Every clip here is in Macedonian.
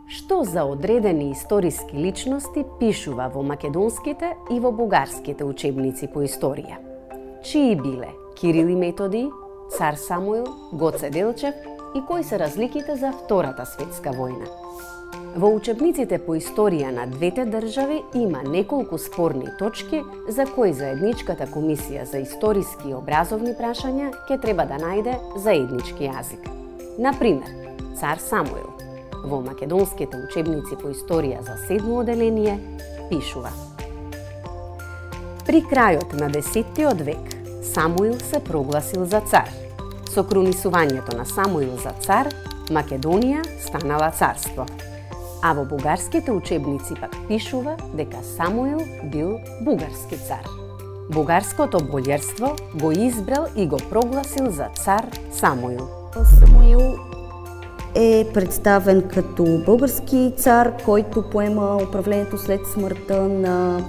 Што за одредени историски личности пишува во македонските и во бугарските учебници по историја? Чии биле Кирил и Методий, цар Самуил, Гоце Делчев и кои се разликите за Втората светска војна? Во учебниците по историја на двете држави има неколку спорни точки за кои заедничката комисија за историски и образовни прашања ќе треба да најде заеднички јазик. Например, цар Самуил во македонските учебници по историја за 7 оделение пишува: При крајот на 10 век Самуил се прогласил за цар. Со крунисувањето на Самуил за цар, Македонија станала царство. А во бугарските учебници пак пишува дека Самуил бил бугарски цар. Бугарското бољарство го избрал и го прогласил за цар Самуил. Самуил е представен като български цар, който поема управлението след смъртта на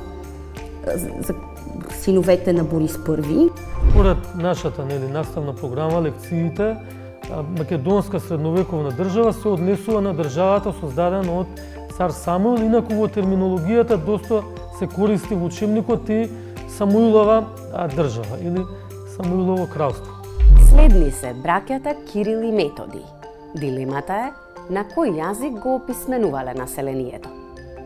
синовете на Борис I. Според нашата наставна програма, лекциите, македонска средновековна држава се однесува на државата создадена од цар Самуил, инаку во терминологијата доста се користи во учебникот и Самуилова држава или Самуилово кралство. Следни се браќата Кирил и Методий. Дилемата е на кој јазик го описменувале населението.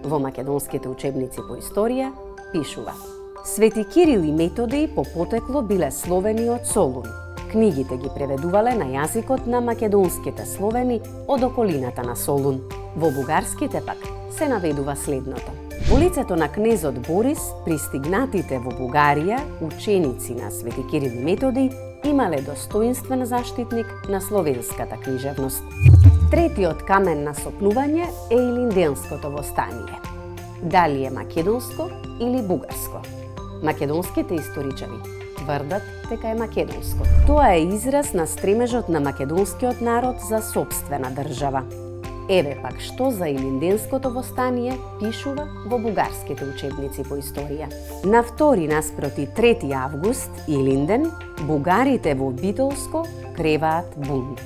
Во македонските учебници по историја пишува: Свети Кирил и Методий по потекло биле словени од Солун. Книгите ги преведувале на јазикот на македонските словени од околината на Солун. Во бугарските пак се наведува следното: Во лицето на кнезот Борис, пристигнатите во Бугарија ученици на Свети Кирил и Методий имале достоинствен заштитник на словенската книжевност. Третиот камен на сопнување е Илинденското востание. Дали е македонско или бугарско? Македонските историчари тврдат дека е македонско. Тоа е израз на стремежот на македонскиот народ за сопствена држава. Еве пак што за Илинденското востание пишува во бугарските учебници по историја. На 2 наспроти 3 август, Илинден, бугарите во Битолско креваат бунт.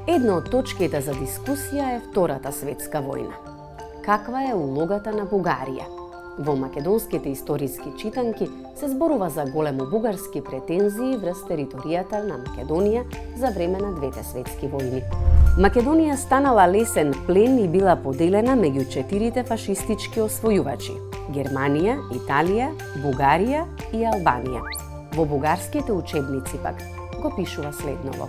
Една од точките за дискусија е Втората светска војна. Каква е улогата на Бугарија? Во македонските историски читанки се зборува за големо бугарски претензии врз територијата на Македонија за време на двете светски војни. Македонија станала лесен плен и била поделена меѓу 4 фашистички освојувачи – Германија, Италија, Бугарија и Албанија. Во бугарските учебници пак го пишува следново: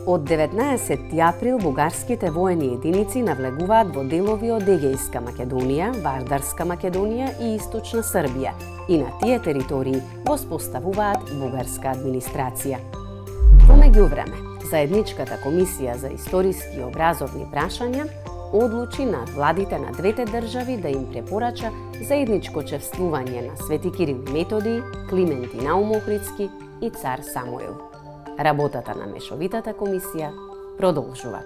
Од 19 април бугарските воени единици навлегуваат во делови од Егејска Македонија, Вардарска Македонија и Источна Србија и на тие територии воспоставуваат бугарска администрација. Во меѓувреме, Заедничката комисија за историски и образовни прашања одлучи на владите на двете држави да им препорача заедничко чествување на Свети Кирил и Методий, Климент и Наум Охридски и цар Самуил. Работата на мешовитата комисија продолжува.